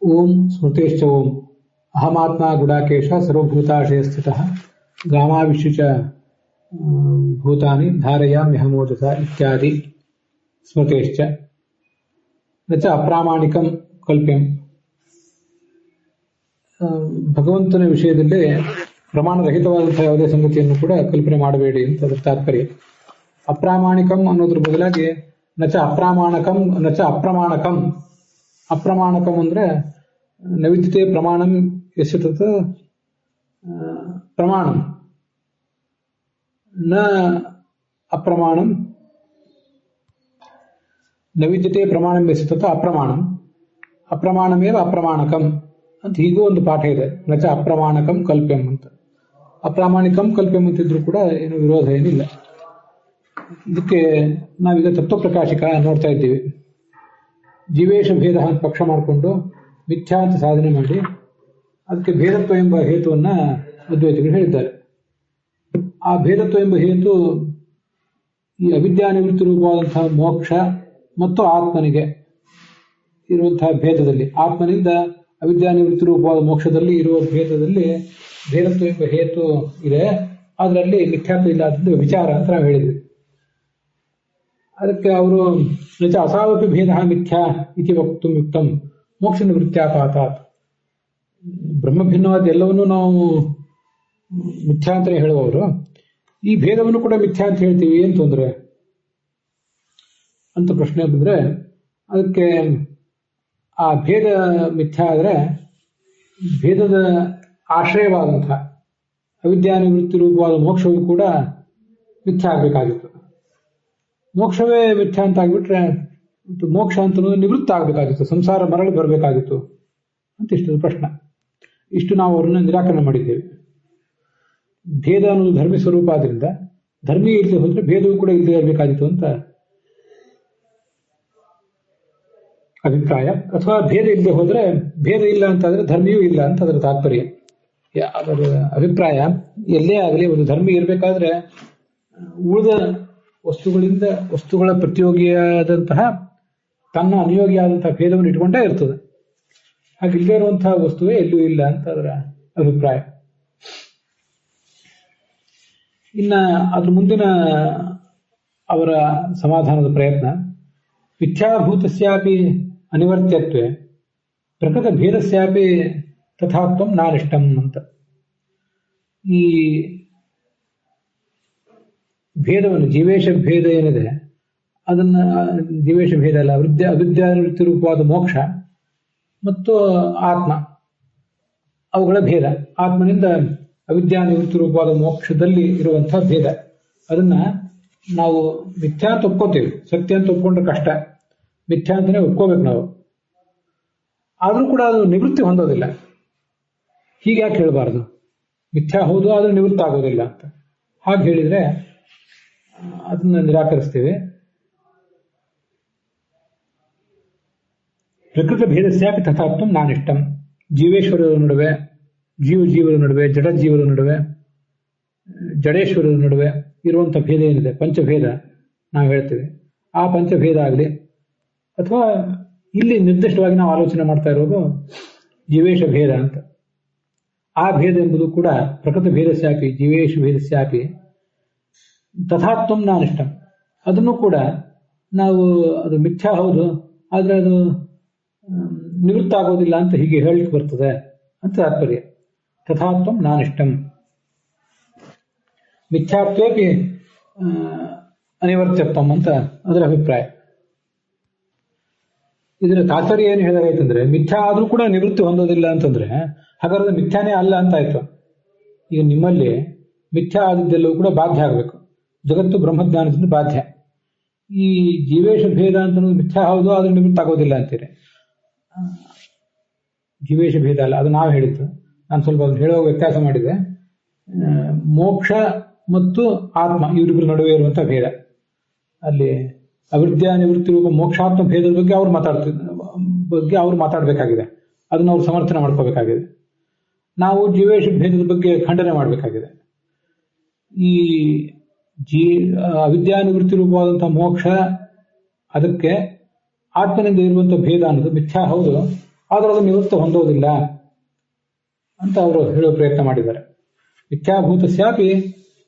ಓಂ ಸ್ಮೃತೇಶ್ಚ ಓಂ ಅಹಮಾತ್ಮ ಗುಡಾಕೇಶ ಸರ್ವಭೂತಾಶಯ ಸ್ಥಿತಃ ಗಾಮಾವಿಶ್ಯ ಚ ಭೂತಾನಿ ಧಾರಯಾಮ್ಯಹಮೋಜಸ ಇತ್ಯಾದಿ ಸ್ಮೃತೇಶ್ಚ ನ ಚ ಅಪ್ರಾಮಾಣಿಕಂ ಕಲ್ಪ್ಯಂ. ಭಗವಂತನ ವಿಷಯದಲ್ಲಿ ಪ್ರಮಾಣರಹಿತವಾದಂತಹ ಯಾವುದೇ ಸಂಗತಿಯನ್ನು ಕೂಡ ಕಲ್ಪನೆ ಮಾಡಬೇಡಿ ಅಂತ ಅದರ ತಾತ್ಪರ್ಯ. ಅಪ್ರಾಮಾಣಿಕಂ ಅನ್ನೋದ್ರ ಬದಲಾಗಿ ನಚ ಅಪ್ರಾಮಾಣಕಂ ನಚ ಅಪ್ರಮಾಣಕಂ. ಅಪ್ರಮಾಣಕಂ ಅಂದ್ರೆ ನೈವಿದ್ಯತೆ ಪ್ರಮಾಣಂ ಯಶತತ ಪ್ರಮಾಣಂ ನ ಅಪ್ರಮಾಣಂ ನೈವಿದ್ಯತೆ ಪ್ರಮಾಣಂ ಯಶತತ ಅಪ್ರಮಾಣಂ ಅಪ್ರಮಾಣಮೇವ ಅಪ್ರಮಾಣಕಂ ಅಂತ ಹೀಗೂ ಒಂದು ಪಾಠ ಇದೆ. ನಚ ಅಪ್ರಮಾಣಕಂ ಕಲ್ಪ್ಯಂ ಅಂತ. ಅಪ್ರಾಮಾಣಿಕಂ ಕಲ್ಪ್ಯಂ ಅಂತಿದ್ರು ಕೂಡ ಏನು ವಿರೋಧ ಏನಿಲ್ಲ. ಇದಕ್ಕೆ ನಾವೀಗ ತತ್ವಪ್ರಕಾಶಿಕ ನೋಡ್ತಾ ಇದ್ದೀವಿ. ಜೀವೇಶ ಭೇದ ಅಂತ ಪಕ್ಷ ಮಾಡಿಕೊಂಡು ಮಿಥ್ಯಾ ಅಂತ ಸಾಧನೆ ಮಾಡಿ ಅದಕ್ಕೆ ಭೇದತ್ವ ಎಂಬ ಹೇತುವನ್ನ ಅದ್ವೈತಿಗಳು ಹೇಳಿದ್ದಾರೆ. ಆ ಭೇದತ್ವ ಎಂಬ ಹೇತು ಈ ಅವಿದ್ಯಾನಿವೃತ್ತಿ ರೂಪವಾದಂತಹ ಮೋಕ್ಷ ಮತ್ತು ಆತ್ಮನಿಗೆ ಇರುವಂತಹ ಭೇದದಲ್ಲಿ, ಆತ್ಮನಿಂದ ಅವಿದ್ಯಾನಿವೃತ್ತಿ ರೂಪವಾದ ಮೋಕ್ಷದಲ್ಲಿ ಇರುವ ಭೇದದಲ್ಲಿ ಭೇದತ್ವ ಎಂಬ ಹೇತು ಇದೆ. ಅದರಲ್ಲಿ ಮಿಥ್ಯಾತ್ವ ಇಲ್ಲ ಅಂತ ವಿಚಾರ ಅಂತ ನಾವು ಹೇಳಿದ್ವಿ. ಅದಕ್ಕೆ ಅವರು ನಿಜ ಅಸಾವಪಿ ಭೇದ ಮಿಥ್ಯಾ ಇತಿ ವಕ್ತುಂ ಯುಕ್ತಂ ಮೋಕ್ಷ ನಿವೃತ್ತ್ಯಾಪಾತಾತ್. ಬ್ರಹ್ಮಭಿನ್ನವಾದ ಎಲ್ಲವನ್ನೂ ನಾವು ಮಿಥ್ಯಾ ಅಂತ ಹೇಳುವವರು ಈ ಭೇದವನ್ನು ಕೂಡ ಮಿಥ್ಯಾ ಅಂತ ಹೇಳ್ತೀವಿ, ಏನ್ ತೊಂದರೆ ಅಂತ ಪ್ರಶ್ನೆ ಬಂದ್ರೆ ಅದಕ್ಕೆ ಆ ಭೇದ ಮಿಥ್ಯಾ ಆದ್ರೆ ಭೇದದ ಆಶ್ರಯವಾದಂತಹ ಅವಿದ್ಯಾನಿವೃತ್ತಿ ರೂಪವಾದ ಮೋಕ್ಷವೂ ಕೂಡ ಮಿಥ್ಯಾ ಆಗಬೇಕಾಗಿತ್ತು. ಮೋಕ್ಷವೇ ಮಿಥ್ಯಾ ಅಂತ ಆಗ್ಬಿಟ್ರೆ ಮೋಕ್ಷ ಅಂತ ನಿವೃತ್ತ ಆಗಬೇಕಾಗಿತ್ತು, ಸಂಸಾರ ಮರಳಿ ಬರಬೇಕಾಗಿತ್ತು ಅಂತ ಇಷ್ಟದ ಪ್ರಶ್ನೆ. ಇಷ್ಟು ನಾವು ಅವರನ್ನು ನಿರಾಕರಣೆ ಮಾಡಿದ್ದೇವೆ. ಭೇದ ಅನ್ನೋದು ಧರ್ಮಿ ಸ್ವರೂಪ ಆದ್ರಿಂದ ಧರ್ಮಿ ಇಲ್ಲದೆ ಹೋದ್ರೆ ಭೇದವೂ ಕೂಡ ಇಲ್ಲದೆ ಇರಬೇಕಾಗಿತ್ತು ಅಂತ ಅಭಿಪ್ರಾಯ. ಅಥವಾ ಭೇದ ಇಲ್ಲದೆ ಹೋದ್ರೆ ಭೇದ ಇಲ್ಲ ಅಂತಾದ್ರೆ ಧರ್ಮಿಯೂ ಇಲ್ಲ ಅಂತ ಅದರ ತಾತ್ಪರ್ಯ. ಅದರ ಅಭಿಪ್ರಾಯ ಎಲ್ಲೇ ಆಗಲಿ ಒಂದು ಧರ್ಮಿ ಇರಬೇಕಾದ್ರೆ ಉಳಿದ ವಸ್ತುಗಳ ಪ್ರತಿಯೋಗಿಯಾದಂತಹ ತನ್ನ ಅನುಯೋಗಿಯಾದಂತಹ ಭೇದವನ್ನು ಇಟ್ಕೊಂಡೇ ಇರ್ತದೆ. ಹಾಗೆ ಇಲ್ಲದೆ ಇರುವಂತಹ ವಸ್ತುವೇ ಎಲ್ಲೂ ಇಲ್ಲ ಅಂತ ಅದರ ಅಭಿಪ್ರಾಯ. ಇನ್ನ ಅದ್ರ ಮುಂದಿನ ಅವರ ಸಮಾಧಾನದ ಪ್ರಯತ್ನ ಮಿಥ್ಯಾಭೂತಸ್ಯಾಪಿ ಅನಿವರ್ತ್ಯತ್ವೇ ಪ್ರಕೃತ ಭೇದಸ್ಯಾಪಿ ತಥಾತ್ವಂ ನಾನಿಷ್ಟಂ ಅಂತ. ಈ ಭೇದವನ್ನು ಜೀವೇಶ ಭೇದ ಏನಿದೆ ಅದನ್ನ ಜೀವೇಶ ಭೇದ ಅಲ್ಲ, ಅವಿದ್ಯಾನಿವೃತ್ತಿ ರೂಪವಾದ ಮೋಕ್ಷ ಮತ್ತು ಆತ್ಮ ಅವುಗಳ ಭೇದ, ಆತ್ಮನಿಂದ ಅವಿದ್ಯಾನಿವೃತ್ತಿ ರೂಪವಾದ ಮೋಕ್ಷದಲ್ಲಿ ಇರುವಂತಹ ಭೇದ, ಅದನ್ನ ನಾವು ಮಿಥ್ಯಾ ಅಂತ ಒಪ್ಕೋತೀವಿ. ಸತ್ಯ ಅಂತ ಒಪ್ಕೊಂಡ್ರೆ ಕಷ್ಟ, ಮಿಥ್ಯಾ ಅಂತಾನೆ ಒಪ್ಕೋಬೇಕು ನಾವು. ಆದ್ರೂ ಕೂಡ ಅದು ನಿವೃತ್ತಿ ಹೊಂದೋದಿಲ್ಲ. ಹೀಗೆ ಯಾಕೆ ಹೇಳಬಾರ್ದು? ಮಿಥ್ಯಾ ಹೌದು ಆದ್ರೂ ನಿವೃತ್ತ ಆಗೋದಿಲ್ಲ ಅಂತ ಹಾಗೆ ಹೇಳಿದ್ರೆ ಅದನ್ನ ನಿರಾಕರಿಸ್ತೇವೆ. ಪ್ರಕೃತ ಭೇದಸ್ಯಾಪಿ ತಥಾತ್ವಂ ನಾನಿಷ್ಟಂ. ಜೀವೇಶ್ವರರ ನಡುವೆ, ಜೀವರ ನಡುವೆ, ಜಡಜೀವರ ನಡುವೆ, ಜಡೇಶ್ವರರ ನಡುವೆ ಇರುವಂತಹ ಭೇದ ಏನಿದೆ, ಪಂಚಭೇದ ನಾವು ಹೇಳ್ತೇವೆ. ಆ ಪಂಚಭೇದ ಆಗಲಿ ಅಥವಾ ಇಲ್ಲಿ ನಿರ್ದಿಷ್ಟವಾಗಿ ನಾವು ಆಲೋಚನೆ ಮಾಡ್ತಾ ಇರೋದು ಜೀವೇಶ ಭೇದ ಅಂತ. ಆ ಭೇದ ಎಂಬುದು ಕೂಡ ಪ್ರಕೃತ ಭೇದಸ್ಯಾಪಿ ಜೀವೇಶ ಭೇದಸ್ಯಾಪಿ ತಥಾತ್ವಂ ನಾನಿಷ್ಟಂ. ಅದನ್ನು ಕೂಡ ನಾವು ಅದು ಮಿಥ್ಯಾ ಹೌದು ಆದ್ರೆ ಅದು ನಿವೃತ್ತ ಆಗೋದಿಲ್ಲ ಅಂತ ಹೀಗೆ ಹೇಳಲಿಕ್ಕೆ ಬರ್ತದೆ ಅಂತ ತಾತ್ಪರ್ಯ. ತಥಾತ್ವಂ ನಾನಿಷ್ಟಂ ಮಿಥ್ಯಾತ್ವೇಪಿ ಅನಿವರ್ತ್ಯತ್ವಂ ಅಂತ ಅದರ ಅಭಿಪ್ರಾಯ. ಇದರ ತಾತ್ಪರ್ಯ ಏನು ಹೇಳಿದಾಯ್ತಂದ್ರೆ ಮಿಥ್ಯಾ ಆದ್ರೂ ಕೂಡ ನಿವೃತ್ತಿ ಹೊಂದೋದಿಲ್ಲ ಅಂತಂದ್ರೆ ಹಾಗಾದ್ರೆ ಮಿಥ್ಯಾನೇ ಅಲ್ಲ ಅಂತ ಆಯ್ತು. ಈಗ ನಿಮ್ಮಲ್ಲಿ ಮಿಥ್ಯಾ ಆದದ್ದೆಲ್ಲವೂ ಕೂಡ ಬಾಧ್ಯ ಆಗಬೇಕು. ಜಗತ್ತು ಬ್ರಹ್ಮಜ್ಞಾನದಿಂದ ಬಾಧ್ಯ. ಈ ಜೀವೇಶ ಭೇದ ಅಂತ ಮಿಥ್ಯಾ ಹೌದು ಆದ್ರೆ ನಿವೃತ್ತ ಆಗೋದಿಲ್ಲ ಅಂತೀರಿ. ಜೀವೇಶ ಭೇದ ಅಲ್ಲ, ಅದು ನಾವು ಹೇಳಿದ್ದು. ನಾನು ಸ್ವಲ್ಪ ಹೇಳುವ ವ್ಯತ್ಯಾಸ ಮಾಡಿದೆ. ಮೋಕ್ಷ ಮತ್ತು ಆತ್ಮ ಇವರಿಬ್ಬರ ನಡುವೆ ಇರುವಂತಹ ಭೇದ, ಅಲ್ಲಿ ಅವಿದ್ಯಾ ನಿವೃತ್ತಿ ರೂಪ ಮೋಕ್ಷಾತ್ಮ ಭೇದದ ಬಗ್ಗೆ ಅವ್ರು ಮಾತಾಡಬೇಕಾಗಿದೆ. ಅದನ್ನ ಅವ್ರು ಸಮರ್ಥನೆ ಮಾಡ್ಕೋಬೇಕಾಗಿದೆ. ನಾವು ಜೀವೇಶ ಭೇದದ ಬಗ್ಗೆ ಖಂಡನೆ ಮಾಡಬೇಕಾಗಿದೆ. ಈ ಅವಿದ್ಯಾನಿವೃತ್ತಿ ರೂಪವಾದಂತಹ ಮೋಕ್ಷ ಅದಕ್ಕೆ ಆತ್ಮನಿಂದ ಇರುವಂತಹ ಭೇದ ಅನ್ನೋದು ಮಿಥ್ಯಾ ಹೌದು ಆದ್ರೆ ಅದು ನಿವೃತ್ತ ಹೊಂದೋದಿಲ್ಲ ಅಂತ ಅವರು ಹೇಳುವ ಪ್ರಯತ್ನ ಮಾಡಿದ್ದಾರೆ. ಮಿಥ್ಯಾಭೂತಸ್ಯಾಪಿ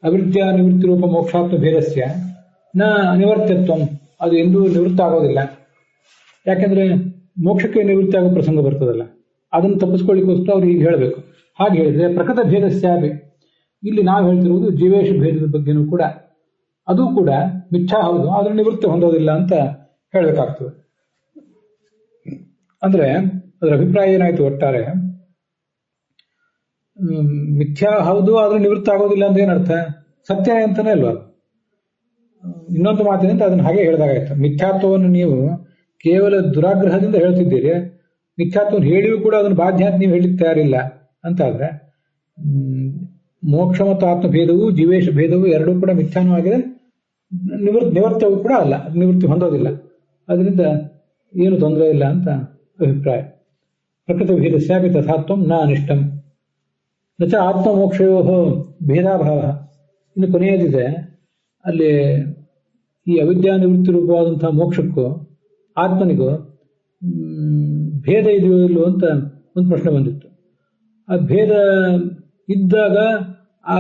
ಅವಿದ್ಯಾ ನಿವೃತ್ತಿ ರೂಪ ಮೋಕ್ಷಾತ್ಮ ಭೇದಸ್ಯ ನ ಅನಿವರ್ತ್ಯತ್ವಂ, ಅದು ಎಂದೂ ನಿವೃತ್ತ ಆಗೋದಿಲ್ಲ. ಯಾಕೆಂದ್ರೆ ಮೋಕ್ಷಕ್ಕೆ ನಿವೃತ್ತಿ ಆಗೋ ಪ್ರಸಂಗ ಬರ್ತದಲ್ಲ, ಅದನ್ನು ತಪ್ಪಿಸ್ಕೊಳ್ಳಿಕ್ಕೋಸ್ಕರ ಅವ್ರು ಈಗ ಹೇಳಬೇಕು. ಹಾಗೆ ಹೇಳಿದ್ರೆ ಪ್ರಕೃತ ಭೇದಸ್ಯಾಪಿ, ಇಲ್ಲಿ ನಾವು ಹೇಳ್ತಿರುವುದು ಜೀವೇಶ ಭೇದದ ಬಗ್ಗೆನೂ ಕೂಡ ಅದು ಕೂಡ ಮಿಥ್ಯಾ ಹೌದು, ಆದ್ರೆ ನಿವೃತ್ತಿ ಹೊಂದೋದಿಲ್ಲ ಅಂತ ಹೇಳಬೇಕಾಗ್ತದೆ. ಅಂದ್ರೆ ಅದರ ಅಭಿಪ್ರಾಯ ಏನಾಯ್ತು, ಒಟ್ಟಾರೆ ಮಿಥ್ಯಾ ಹೌದು ಆದ್ರೂ ನಿವೃತ್ತ ಆಗೋದಿಲ್ಲ ಅಂತ ಏನರ್ಥ, ಸತ್ಯ ಅಂತಾನೆ ಅಲ್ವಾ. ಇನ್ನೊಂದು ಮಾತಿನಿಂದ ಅದನ್ನ ಹಾಗೆ ಹೇಳಿದಾಗಾಯ್ತು. ಮಿಥ್ಯಾತ್ವವನ್ನು ನೀವು ಕೇವಲ ದುರಾಗ್ರಹದಿಂದ ಹೇಳ್ತಿದ್ದೀರಿ, ಮಿಥ್ಯಾತ್ವವನ್ನು ಹೇಳಿಯೂ ಕೂಡ ಅದನ್ನು ಬಾಧ್ಯ ಅಂತ ನೀವು ಹೇಳಲಿಕ್ಕೆ ತಯಾರಿಲ್ಲ ಅಂತ ಆದ್ರೆ ಮೋಕ್ಷ ಮತ್ತು ಆತ್ಮಭೇದವು ಜೀವೇಶ ಭೇದವು ಎರಡೂ ಕೂಡ ಮಿಥ್ಯಾನೂ ಆಗಿದೆ, ನಿವೃತ್ತವೂ ಕೂಡ ಅಲ್ಲ, ನಿವೃತ್ತಿ ಹೊಂದೋದಿಲ್ಲ. ಅದರಿಂದ ಏನು ತೊಂದರೆ ಇಲ್ಲ ಅಂತ ಅಭಿಪ್ರಾಯ. ಪ್ರಕೃತಿ ಭೇದಸ್ಯಾಪಿ ತಥಾತ್ವಂ ನ ಅನಿಷ್ಟಂ ನಚ ಆತ್ಮಮೋಕ್ಷಯೋ ಭೇದಾಭಾವ. ಇನ್ನು ಕೊನೆಯದಿದೆ, ಅಲ್ಲಿ ಈ ಅವಿದ್ಯಾ ನಿವೃತ್ತಿ ರೂಪವಾದಂತಹ ಮೋಕ್ಷಕ್ಕೂ ಆತ್ಮನಿಗೂ ಭೇದ ಇದೆಯೋ ಇಲ್ಲೋ ಅಂತ ಒಂದು ಪ್ರಶ್ನೆ ಬಂದಿತ್ತು. ಆ ಭೇದ ಇದ್ದಾಗ ಆ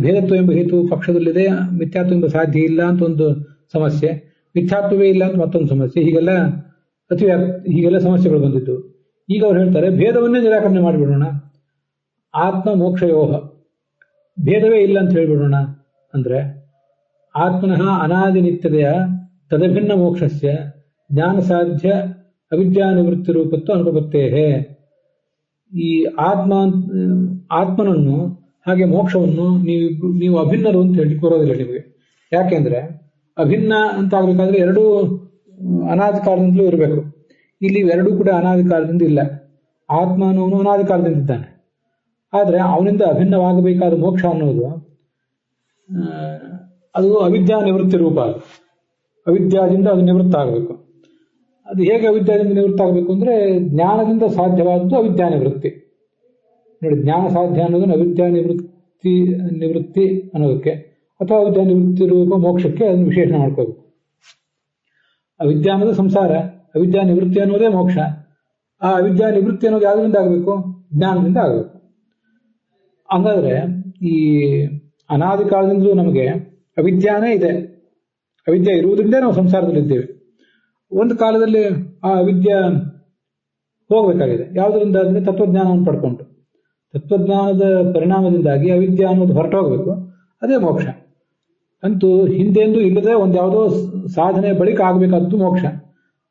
ಭೇದತ್ವ ಎಂಬ ಹೇತು ಪಕ್ಷದಲ್ಲಿದೆ, ಮಿಥ್ಯಾತ್ವ ಎಂಬ ಸಾಧ್ಯ ಇಲ್ಲ ಅಂತ ಒಂದು ಸಮಸ್ಯೆ, ಮಿಥ್ಯಾತ್ವವೇ ಇಲ್ಲ ಅಂತ ಮತ್ತೊಂದು ಸಮಸ್ಯೆ, ಹೀಗೆಲ್ಲ ಸಮಸ್ಯೆಗಳು ಬಂದಿದ್ದು. ಈಗ ಅವ್ರು ಹೇಳ್ತಾರೆ ಭೇದವನ್ನೇ ನಿರಾಕರಣೆ ಮಾಡಿಬಿಡೋಣ, ಆತ್ಮ ಮೋಕ್ಷಯೋಹ ಭೇದವೇ ಇಲ್ಲ ಅಂತ ಹೇಳ್ಬಿಡೋಣ. ಅಂದ್ರೆ ಆತ್ಮನಃ ಅನಾದಿ ನಿತ್ಯತೆಯ ತದಭಿನ್ನ ಮೋಕ್ಷಸ್ಯ ಜ್ಞಾನ ಸಾಧ್ಯ ಅವಿದ್ಯಾ ನಿವೃತ್ತಿ ರೂಪತ್ವ ಅನುಪತ್ತೇಹೇ. ಈ ಆತ್ಮನನ್ನು ಹಾಗೆ ಮೋಕ್ಷವನ್ನು ನೀವು ಅಭಿನ್ನರು ಅಂತ ಹೇಳಿ ಬರೋದಿಲ್ಲ ನಿಮಗೆ. ಯಾಕೆಂದ್ರೆ ಅಭಿನ್ನ ಅಂತ ಆಗ್ಬೇಕಾದ್ರೆ ಎರಡೂ ಅನಾದಿ ಕಾಲದಿಂದಲೂ ಇರಬೇಕು. ಇಲ್ಲಿ ಎರಡೂ ಕೂಡ ಅನಾದಿ ಕಾಲದಿಂದ ಇಲ್ಲ. ಆತ್ಮ ಅನ್ನೋನು ಅನಾದಿ ಕಾಲದಿಂದ ಇದ್ದಾನೆ, ಆದ್ರೆ ಅವನಿಂದ ಅಭಿನ್ನವಾಗಬೇಕಾದ ಮೋಕ್ಷ ಅನ್ನೋದು ಅದು ಅವಿದ್ಯಾ ನಿವೃತ್ತಿ ರೂಪ. ಅದು ಅವಿದ್ಯಾದಿಂದ ಅದು ನಿವೃತ್ತ ಆಗಬೇಕು. ಅದು ಹೇಗೆ ಅವಿದ್ಯಾದಿಂದ ನಿವೃತ್ತ ಆಗಬೇಕು ಅಂದ್ರೆ ಜ್ಞಾನದಿಂದ ಸಾಧ್ಯವಾದದ್ದು ಅವಿದ್ಯಾ ನಿವೃತ್ತಿ. ನೋಡಿ, ಜ್ಞಾನ ಸಾಧ್ಯ ಅನ್ನೋದನ್ನು ಅವಿದ್ಯಾ ನಿವೃತ್ತಿ ಅನ್ನೋದಕ್ಕೆ ಅಥವಾ ಅವಿದ್ಯಾ ನಿವೃತ್ತಿ ರೂಪ ಮೋಕ್ಷಕ್ಕೆ ಅದನ್ನು ವಿಶೇಷಣ ಮಾಡ್ಕೋಬೇಕು. ಅವಿದ್ಯಾ ಅನ್ನೋದು ಸಂಸಾರ, ಅವಿದ್ಯಾ ನಿವೃತ್ತಿ ಅನ್ನೋದೇ ಮೋಕ್ಷ. ಆ ಅವಿದ್ಯಾ ನಿವೃತ್ತಿ ಅನ್ನೋದು ಯಾವುದರಿಂದ ಆಗಬೇಕು? ಜ್ಞಾನದಿಂದ ಆಗಬೇಕು. ಹಂಗಾದ್ರೆ ಈ ಅನಾದಿ ಕಾಲದಿಂದಲೂ ನಮಗೆ ಅವಿದ್ಯಾನೇ ಇದೆ. ಅವಿದ್ಯೆ ಇರುವುದರಿಂದ ನಾವು ಸಂಸಾರದಲ್ಲಿದ್ದೇವೆ. ಒಂದು ಕಾಲದಲ್ಲಿ ಆ ಅವಿದ್ಯೆ ಹೋಗಬೇಕಾಗಿದೆ. ಯಾವುದರಿಂದ ಅಂದ್ರೆ ತತ್ವಜ್ಞಾನವನ್ನು ಪಡ್ಕೊಂಡು, ತತ್ವಜ್ಞಾನದ ಪರಿಣಾಮದಿಂದಾಗಿ ಅವಿದ್ಯೆ ಅನ್ನೋದು ಹೊರಟೋಗ್ಬೇಕು. ಅದೇ ಮೋಕ್ಷ. ಅಂತೂ ಹಿಂದೆಂದೂ ಇಲ್ಲದೆ ಒಂದು ಯಾವುದೋ ಸಾಧನೆ ಬಳಿಕ ಆಗಬೇಕಾದ್ದು ಮೋಕ್ಷ.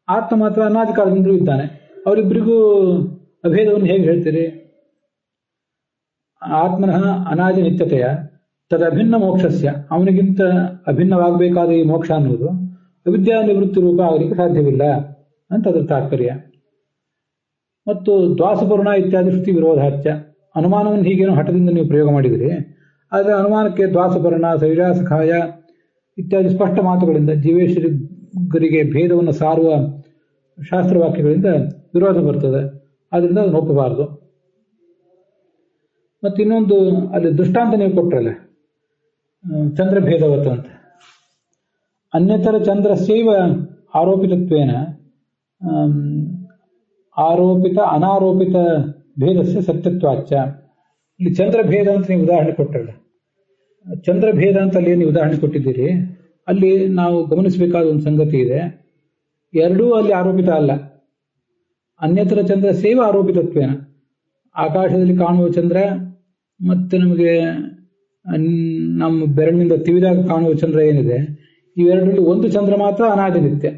ಆತ್ಮ ಮಾತ್ರ ಅನಾದಿ ಕಾಲದಿಂದಲೂ ಇದ್ದಾನೆ. ಅವರಿಬ್ಬರಿಗೂ ಅಭೇದವನ್ನು ಹೇಗೆ ಹೇಳ್ತೀರಿ? ಆತ್ಮನಃ ಅನಾದಿ ನಿತ್ಯತೆಯ ತದಭಿನ್ನ ಮೋಕ್ಷಸ್ಯ, ಅವನಿಗಿಂತ ಅಭಿನ್ನವಾಗಬೇಕಾದ ಈ ಮೋಕ್ಷ ಅನ್ನೋದು ಅವಿದ್ಯಾ ನಿವೃತ್ತಿ ರೂಪ ಆಗಲಿಕ್ಕೆ ಸಾಧ್ಯವಿಲ್ಲ ಅಂತ ಅದರ ತಾತ್ಪರ್ಯ. ಮತ್ತು ದ್ವಾಸಪೂರ್ಣ ಇತ್ಯಾದಿ ಶ್ರುತಿ ವಿರೋಧಾಚ್ಯ, ಅನುಮಾನವನ್ನು ಹೀಗೇನೋ ಹಠದಿಂದ ನೀವು ಪ್ರಯೋಗ ಮಾಡಿದಿರಿ. ಆದರೆ ಅನುಮಾನಕ್ಕೆ ದ್ವಾಸಪರ್ಣ ಸೈಜಾಸಖಾಯ ಇತ್ಯಾದಿ ಸ್ಪಷ್ಟ ಮಾತುಗಳಿಂದ ಜೀವೇಶ್ವರಿಗರಿಗೆ ಭೇದವನ್ನು ಸಾರುವ ಶಾಸ್ತ್ರವಾಕ್ಯಗಳಿಂದ ವಿರೋಧ ಬರ್ತದೆ. ಆದ್ರಿಂದ ಅದನ್ನು ಒಪ್ಪಬಾರದು. ಮತ್ತು ಇನ್ನೊಂದು ಅಲ್ಲಿ ದೃಷ್ಟಾಂತ ನೀವು ಕೊಟ್ರಲ್ಲ, ಚಂದ್ರಭೇದವತ್ ಅಂತ. ಅನ್ಯತರ ಚಂದ್ರಸ್ಯೈವ ಆರೋಪಿತತ್ವೇನ ಆರೋಪಿತ ಅನಾರೋಪಿತ ಭೇದಸ್ಯ ಸತ್ಯತ್ವಾಚ್ಚ. ಇಲ್ಲಿ ಚಂದ್ರಭೇದ ಅಂತ ನೀವು ಉದಾಹರಣೆ ಕೊಟ್ಟರಲ್ಲ, ಚಂದ್ರಭೇದ ಅಂತ ಅಲ್ಲಿ ನೀವು ಉದಾಹರಣೆ ಕೊಟ್ಟಿದ್ದೀರಿ. ಅಲ್ಲಿ ನಾವು ಗಮನಿಸಬೇಕಾದ ಒಂದು ಸಂಗತಿ ಇದೆ. ಎರಡೂ ಅಲ್ಲಿ ಆರೋಪಿತ ಅಲ್ಲ. ಅನ್ಯತರ ಚಂದ್ರ ಸೇವ ಆರೋಪಿತತ್ವೇನ, ಆಕಾಶದಲ್ಲಿ ಕಾಣುವ ಚಂದ್ರ ಮತ್ತೆ ನಮಗೆ ನಮ್ಮ ಬೆರಳಿನಿಂದ ತಿವಿದಾಗ ಕಾಣುವ ಚಂದ್ರ ಏನಿದೆ, ಇವೆರಡರಲ್ಲಿ ಒಂದು ಚಂದ್ರ ಮಾತ್ರ ಅನಾದಿ ನಿತ್ಯ,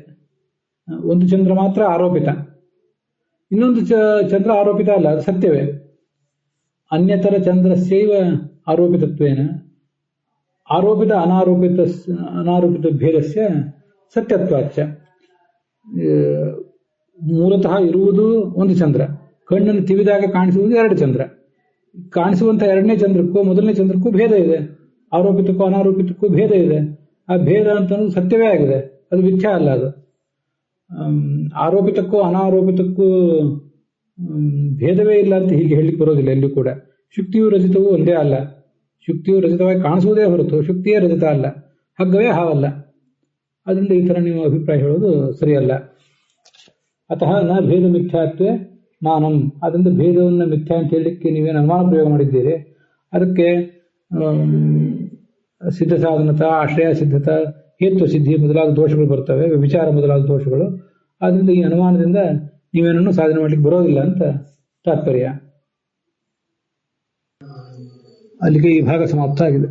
ಒಂದು ಚಂದ್ರ ಮಾತ್ರ ಆರೋಪಿತ, ಇನ್ನೊಂದು ಚಂದ್ರ ಆರೋಪಿತ ಅಲ್ಲ, ಅದು ಸತ್ಯವೇ. ಅನ್ಯತರ ಚಂದ್ರಸ್ಯೈವ ಆರೋಪಿತತ್ವೇನ ಆರೋಪಿತ ಅನಾರೋಪಿತ ಭೇದಸ್ಯ ಸತ್ಯತ್ವಾಚ್ಚ. ಮೂಲತಃ ಇರುವುದು ಒಂದು ಚಂದ್ರ, ಕಣ್ಣನ್ನು ತಿವಿದಾಗ ಕಾಣಿಸುವುದು ಎರಡು ಚಂದ್ರ. ಕಾಣಿಸುವಂತ ಎರಡನೇ ಚಂದ್ರಕ್ಕೂ ಮೊದಲನೇ ಚಂದ್ರಕ್ಕೂ ಭೇದ ಇದೆ, ಆರೋಪಿತಕ್ಕೂ ಅನಾರೋಪಿತಕ್ಕೂ ಭೇದ ಇದೆ. ಆ ಭೇದ ಅಂತ ಸತ್ಯವೇ ಆಗಿದೆ, ಅದು ಮಿಥ್ಯಾ ಅಲ್ಲ. ಅದು ಆರೋಪಿತಕ್ಕೂ ಅನಾರೋಪಿತಕ್ಕೂ ಭೇದವೇ ಇಲ್ಲ ಅಂತ ಹೀಗೆ ಹೇಳಲಿಕ್ಕೆ ಬರೋದಿಲ್ಲ ಎಲ್ಲಿ ಕೂಡ. ಶುಕ್ತಿಯು ರಜತವೂ ಒಂದೇ ಅಲ್ಲ. ಶುಕ್ತಿಯು ರಜತವಾಗಿ ಕಾಣಿಸುವುದೇ ಹೊರತು ಶುಕ್ತಿಯೇ ರಜತ ಅಲ್ಲ, ಹಗ್ಗವೇ ಹಾವಲ್ಲ. ಅದರಿಂದ ಈ ತರ ನೀವು ಅಭಿಪ್ರಾಯ ಹೇಳೋದು ಸರಿಯಲ್ಲ. ಅತಃ ನ ಭೇದ ಮಿಥ್ಯಾತ್ವೇ ಮಾನಂ, ಅದರಿಂದ ಭೇದವನ್ನು ಮಿಥ್ಯಾ ಅಂತ ಹೇಳಲಿಕ್ಕೆ ನೀವೇನು ಅನುಮಾನ ಪ್ರಯೋಗ ಮಾಡಿದ್ದೀರಿ. ಅದಕ್ಕೆ ಸಿದ್ಧ ಸಾಧನತಾ, ಆಶ್ರಯ ಸಿದ್ಧತಾ, ಹೇತ್ವ ಸಿದ್ಧಿ ಮೊದಲಾದ ದೋಷಗಳು ಬರ್ತವೆ, ವಿಚಾರ ಮೊದಲಾದ ದೋಷಗಳು. ಆದ್ದರಿಂದ ಈ ಅನುಮಾನದಿಂದ ನೀವೇನನ್ನು ಸಾಧನೆ ಮಾಡ್ಲಿಕ್ಕೆ ಬರೋದಿಲ್ಲ ಅಂತ ತಾತ್ಪರ್ಯ. ಅಲ್ಲಿಗೆ ಈ ಭಾಗ ಸಮಾಪ್ತ ಆಗಿದೆ.